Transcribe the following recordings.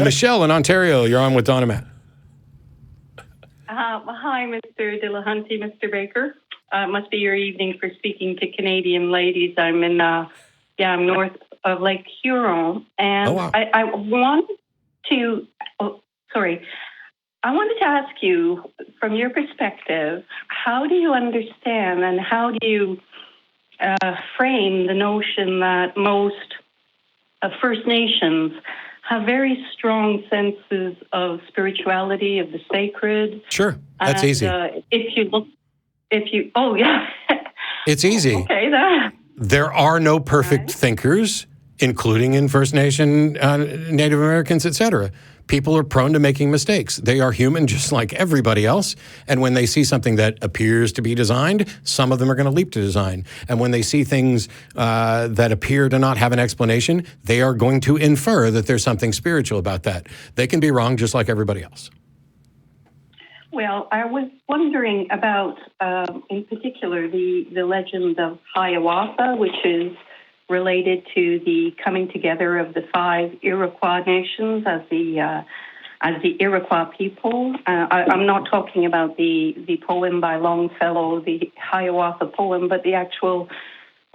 Michelle in Ontario, you're on with Don and Matt. Hi, Mr. Dillahunty, Mr. Baker. It must be your evening for speaking to Canadian ladies. I'm in, I'm north of Lake Huron, and wow. I wanted to, I wanted to ask you, from your perspective, how do you understand and how do you frame the notion that most First Nations have very strong senses of spirituality, of the sacred? Sure, that's easy. It's easy. Okay, there are no perfect thinkers, including in First Nation, Native Americans, etc. People are prone to making mistakes. They are human just like everybody else. And when they see something that appears to be designed, some of them are going to leap to design. And when they see things that appear to not have an explanation, they are going to infer that there's something spiritual about that. They can be wrong just like everybody else. Well, I was wondering about, in particular, the legend of Hiawatha, which is related to the coming together of the 5 Iroquois nations as the Iroquois people. I'm not talking about the poem by Longfellow, the Hiawatha poem, but the actual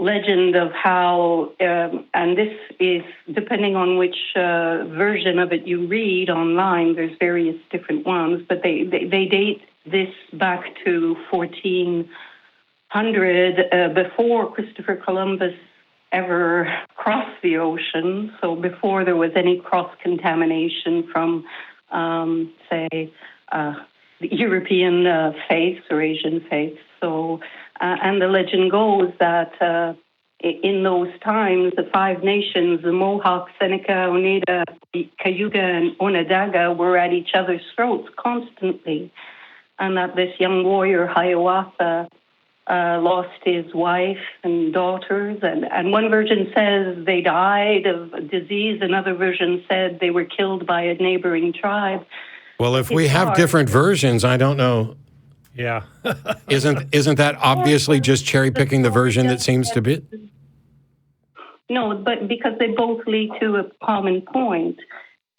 legend of how, and this is depending on which version of it you read online, there's various different ones, but they date this back to 1400, before Christopher Columbus ever crossed the ocean, so before there was any cross-contamination from, the European faiths or Asian faiths. So, and the legend goes that in those times, the 5 nations, the Mohawk, Seneca, Oneida, Cayuga, and Onondaga, were at each other's throats constantly, and that this young warrior, Hiawatha, lost his wife and daughters, and one version says they died of disease, another version said they were killed by a neighboring tribe. Well, if we have different versions, I don't know. Yeah. Isn't that obviously just cherry picking the version that seems to be? No, but because they both lead to a common point.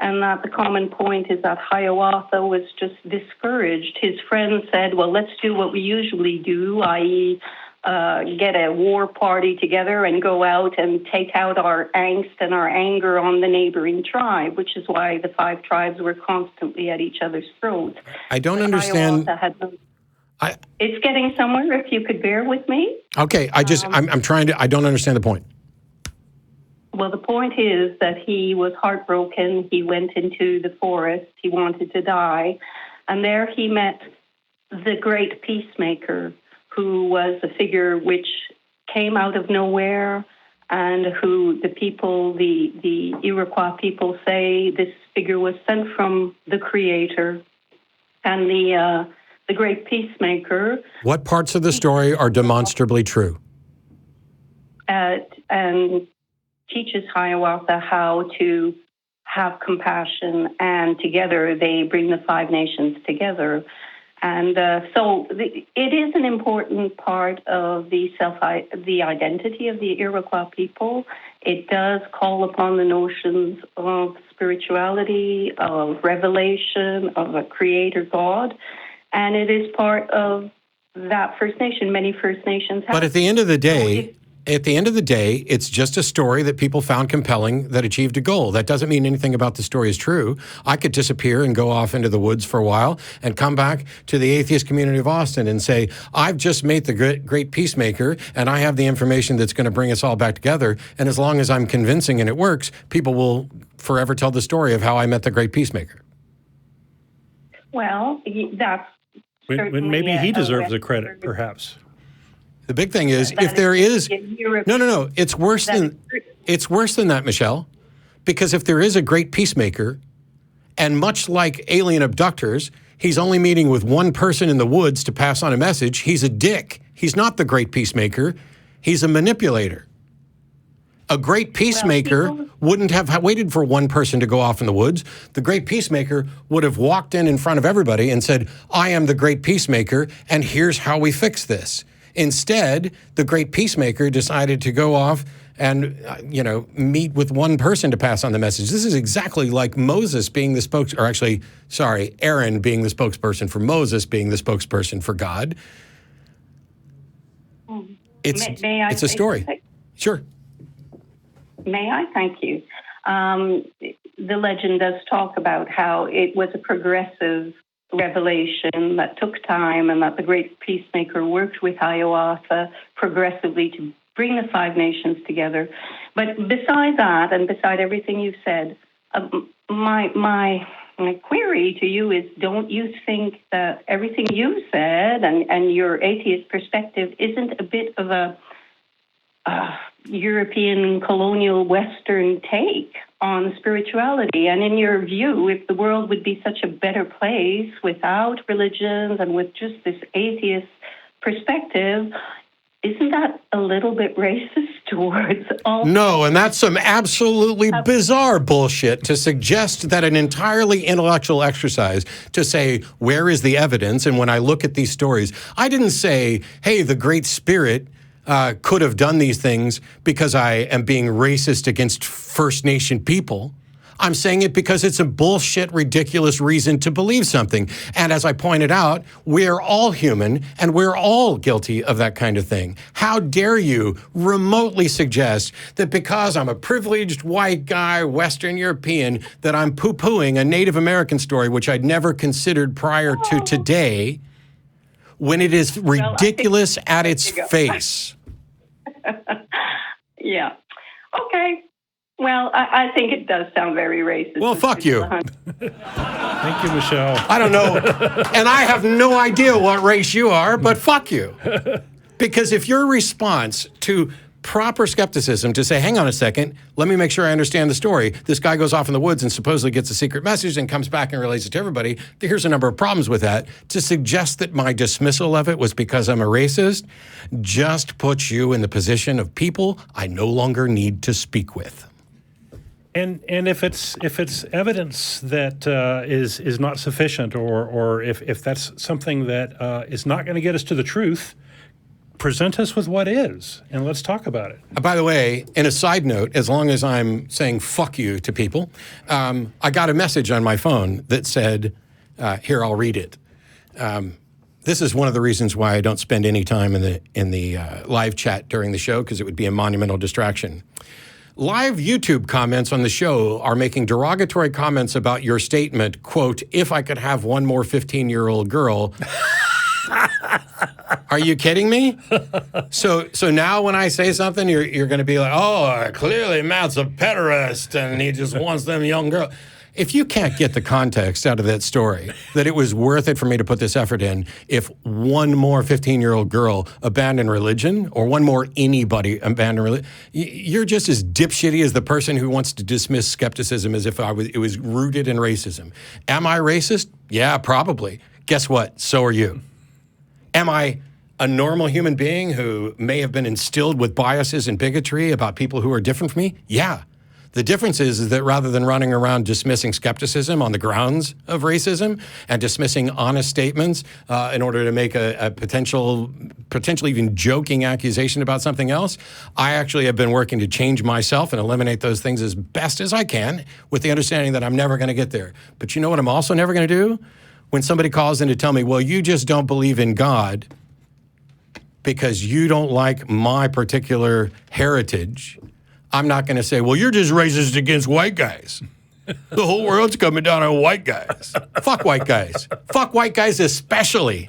And that the common point is that Hiawatha was just discouraged. His friends said, well, let's do what we usually do, i.e. Get a war party together and go out and take out our angst and our anger on the neighboring tribe, which is why the 5 tribes were constantly at each other's throats. I don't understand. It's getting somewhere, if you could bear with me. Okay, I'm trying to, I don't understand the point. Well, the point is that he was heartbroken. He went into the forest. He wanted to die. And there he met the great peacemaker, who was a figure which came out of nowhere and who the people, the Iroquois people say this figure was sent from the Creator. And the great peacemaker... What parts of the story are demonstrably true? And teaches Hiawatha how to have compassion, and together they bring the 5 nations together. And so it is an important part of the identity of the Iroquois people. It does call upon the notions of spirituality, of revelation, of a creator God, and it is part of that First Nation. Many First Nations have. But at the end of the day, it's just a story that people found compelling that achieved a goal. That doesn't mean anything about the story is true. I could disappear and go off into the woods for a while and come back to the Atheist Community of Austin and say, I've just made the great peacemaker and I have the information that's going to bring us all back together. And as long as I'm convincing and it works, people will forever tell the story of how I met the great peacemaker. Well, that's when maybe he deserves the credit, perhaps. The big thing is, if there is no, it's worse than that, Michelle, because if there is a great peacemaker, and much like alien abductors, he's only meeting with one person in the woods to pass on a message. He's a dick. He's not the great peacemaker. He's a manipulator. A great peacemaker wouldn't have waited for one person to go off in the woods. The great peacemaker would have walked in front of everybody and said, I am the great peacemaker, and here's how we fix this. Instead, the great peacemaker decided to go off and meet with one person to pass on the message. This is exactly like Moses being the Aaron being the spokesperson for Moses, being the spokesperson for God. It's a story. Something? Sure. May I? Thank you. The legend does talk about how it was a progressive revelation that took time, and that the great peacemaker worked with Hiawatha progressively to bring the 5 nations together. But beside that, and beside everything you've said, my query to you is, don't you think that everything you said and your atheist perspective isn't a bit of a European colonial Western take on spirituality? And in your view, if the world would be such a better place without religions and with just this atheist perspective, isn't that a little bit racist towards all? No, and that's some absolutely bizarre bullshit to suggest that an entirely intellectual exercise to say, where is the evidence? And when I look at these stories, I didn't say, hey, the Great Spirit could have done these things because I am being racist against First Nation people. I'm saying it because it's a bullshit, ridiculous reason to believe something. And as I pointed out, we're all human and we're all guilty of that kind of thing. How dare you remotely suggest that because I'm a privileged white guy, Western European, that I'm poo-pooing a Native American story, which I'd never considered prior to today, when it is ridiculous at its face. Yeah. Okay. Well, I think it does sound very racist. Well, fuck you. Thank you, Michelle. I don't know. And I have no idea what race you are, but fuck you. Because if your response to proper skepticism to say, hang on a second, let me make sure I understand the story. This guy goes off in the woods and supposedly gets a secret message and comes back and relays it to everybody. Here's a number of problems with that. To suggest that my dismissal of it was because I'm a racist just puts you in the position of people I no longer need to speak with. And if it's evidence that is not sufficient, or if that's something that is not going to get us to the truth, present us with what is, and let's talk about it. By the way, in a side note, as long as I'm saying fuck you to people, I got a message on my phone that said, here, I'll read it. This is one of the reasons why I don't spend any time in the live chat during the show, because it would be a monumental distraction. Live YouTube comments on the show are making derogatory comments about your statement, quote, if I could have one more 15-year-old girl. Are you kidding me? So now when I say something, you're going to be like, oh, clearly Matt's a pederast and he just wants them young girls. If you can't get the context out of that story, that it was worth it for me to put this effort in, if one more 15-year-old girl abandoned religion, or one more anybody abandoned religion, you're just as dipshitty as the person who wants to dismiss skepticism as if it was rooted in racism. Am I racist? Yeah, probably. Guess what? So are you. Am I a normal human being who may have been instilled with biases and bigotry about people who are different from me? Yeah. The difference is that rather than running around dismissing skepticism on the grounds of racism and dismissing honest statements in order to make a potentially even joking accusation about something else, I actually have been working to change myself and eliminate those things as best as I can, with the understanding that I'm never going to get there. But you know what I'm also never going to do? When somebody calls in to tell me, well, you just don't believe in God because you don't like my particular heritage, I'm not going to say, well, you're just racist against white guys. The whole world's coming down on white guys. Fuck white guys. Fuck white guys especially.